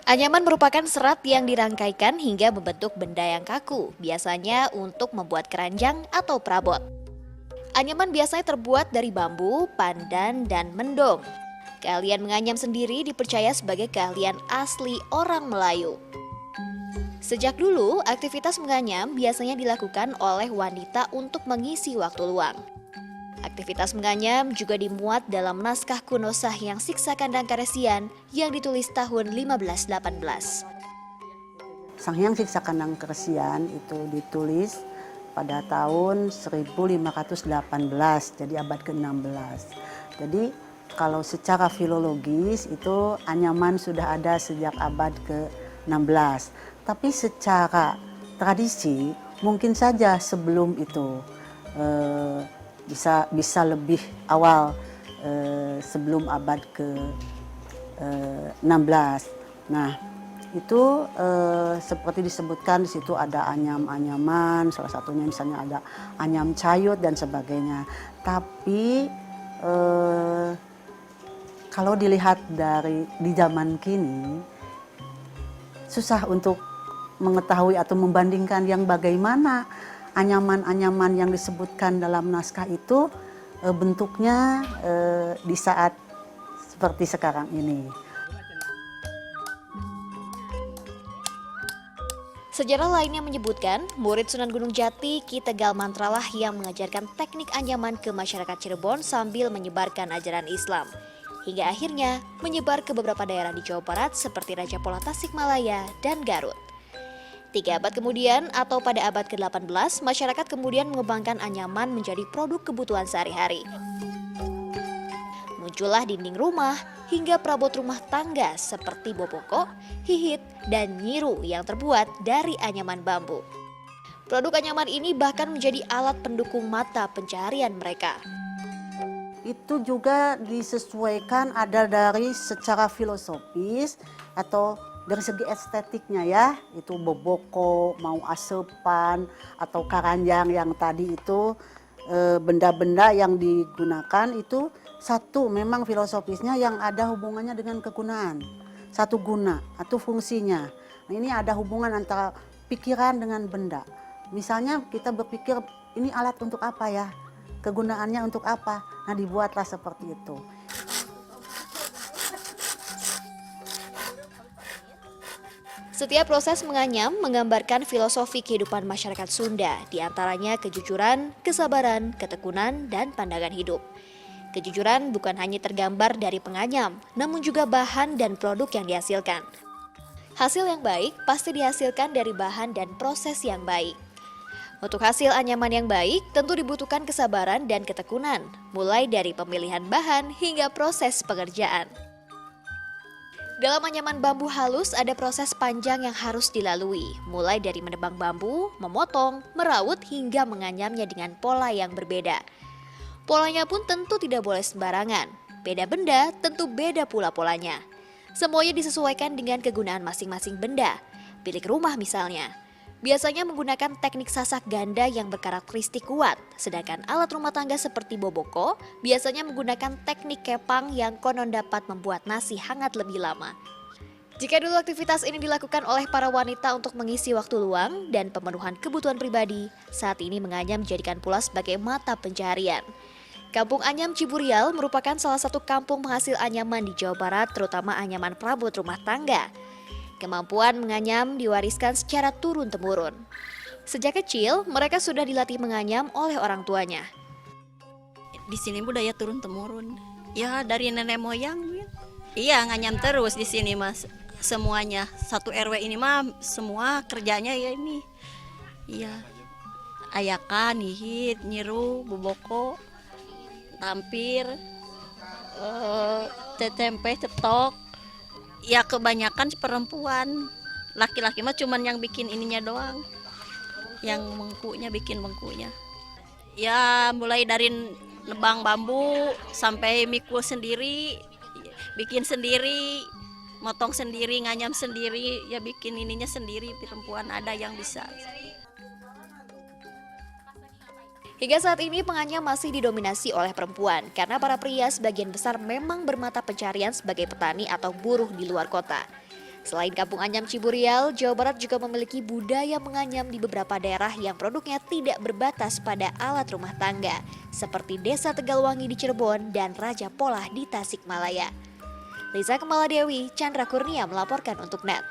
Anyaman merupakan serat yang dirangkaikan hingga membentuk benda yang kaku, biasanya untuk membuat keranjang atau perabot. Anyaman biasanya terbuat dari bambu, pandan, dan mendong. Keahlian menganyam sendiri dipercaya sebagai keahlian asli orang Melayu. Sejak dulu, aktivitas menganyam biasanya dilakukan oleh wanita untuk mengisi waktu luang. Aktivitas menganyam juga dimuat dalam naskah kuno Sahyang Siksa Kandang Karesian yang ditulis tahun 1518. Sahyang Siksa Kandang Karesian itu ditulis pada tahun 1518, jadi abad ke-16. Jadi kalau secara filologis itu anyaman sudah ada sejak abad ke-16. Tapi secara tradisi mungkin saja sebelum itu. Bisa lebih awal sebelum abad ke-16. Nah, itu seperti disebutkan di situ ada anyam-anyaman, salah satunya misalnya ada anyam cayut dan sebagainya. Tapi kalau dilihat di zaman kini susah untuk mengetahui atau membandingkan yang bagaimana anyaman-anyaman yang disebutkan dalam naskah itu bentuknya di saat seperti sekarang ini. Sejarah lainnya menyebutkan, murid Sunan Gunung Jati Ki Tegal Mantralah yang mengajarkan teknik anyaman ke masyarakat Cirebon sambil menyebarkan ajaran Islam. Hingga akhirnya menyebar ke beberapa daerah di Jawa Barat seperti Raja Pola Tasikmalaya dan Garut. 3 abad kemudian atau pada abad ke-18, masyarakat kemudian mengembangkan anyaman menjadi produk kebutuhan sehari-hari. Muncullah dinding rumah hingga perabot rumah tangga seperti boboko, hihit, dan nyiru yang terbuat dari anyaman bambu. Produk anyaman ini bahkan menjadi alat pendukung mata pencaharian mereka. Itu juga disesuaikan ada dari secara filosofis atau dari segi estetiknya ya, itu boboko, mau asepan atau karanjang yang tadi itu benda-benda yang digunakan itu satu memang filosofisnya yang ada hubungannya dengan kegunaan, satu guna atau fungsinya. Nah, ini ada hubungan antara pikiran dengan benda. Misalnya kita berpikir ini alat untuk apa ya, kegunaannya untuk apa, nah dibuatlah seperti itu. Setiap proses menganyam menggambarkan filosofi kehidupan masyarakat Sunda, diantaranya kejujuran, kesabaran, ketekunan, dan pandangan hidup. Kejujuran bukan hanya tergambar dari penganyam, namun juga bahan dan produk yang dihasilkan. Hasil yang baik pasti dihasilkan dari bahan dan proses yang baik. Untuk hasil anyaman yang baik, tentu dibutuhkan kesabaran dan ketekunan, mulai dari pemilihan bahan hingga proses pengerjaan. Dalam anyaman bambu halus ada proses panjang yang harus dilalui, mulai dari menebang bambu, memotong, meraut hingga menganyamnya dengan pola yang berbeda. Polanya pun tentu tidak boleh sembarangan. Beda benda tentu beda pula polanya. Semuanya disesuaikan dengan kegunaan masing-masing benda. Bilik rumah misalnya, biasanya menggunakan teknik sasak ganda yang berkarakteristik kuat, sedangkan alat rumah tangga seperti boboko biasanya menggunakan teknik kepang yang konon dapat membuat nasi hangat lebih lama. Jika dulu aktivitas ini dilakukan oleh para wanita untuk mengisi waktu luang dan pemenuhan kebutuhan pribadi, saat ini menganyam dijadikan pula sebagai mata pencaharian. Kampung Anyam Ciburial merupakan salah satu kampung penghasil anyaman di Jawa Barat, terutama anyaman perabot rumah tangga. Kemampuan menganyam diwariskan secara turun-temurun. Sejak kecil, mereka sudah dilatih menganyam oleh orang tuanya. Di sini budaya turun-temurun. Ya, dari nenek moyang. Iya, nganyam terus di sini, Mas. Semuanya. Satu RW ini mah semua kerjanya ya ini. Iya. Ayakan, hihit, nyiru, boboko, tampir, tempe, cetok. Ya kebanyakan perempuan, laki-laki mah cuman yang bikin ininya doang, yang mengkunya bikin mengkunya. Ya mulai dari nebang bambu sampai mikul sendiri, bikin sendiri, motong sendiri, nganyam sendiri, ya bikin ininya sendiri. Perempuan ada yang bisa. Hingga saat ini penganyam masih didominasi oleh perempuan karena para pria sebagian besar memang bermata pencarian sebagai petani atau buruh di luar kota. Selain Kampung Anyam Ciburial, Jawa Barat juga memiliki budaya menganyam di beberapa daerah yang produknya tidak berbatas pada alat rumah tangga, seperti Desa Tegalwangi di Cirebon dan Raja Polah di Tasikmalaya. Liza Kemaladewi, Chandra Kurnia melaporkan untuk NET.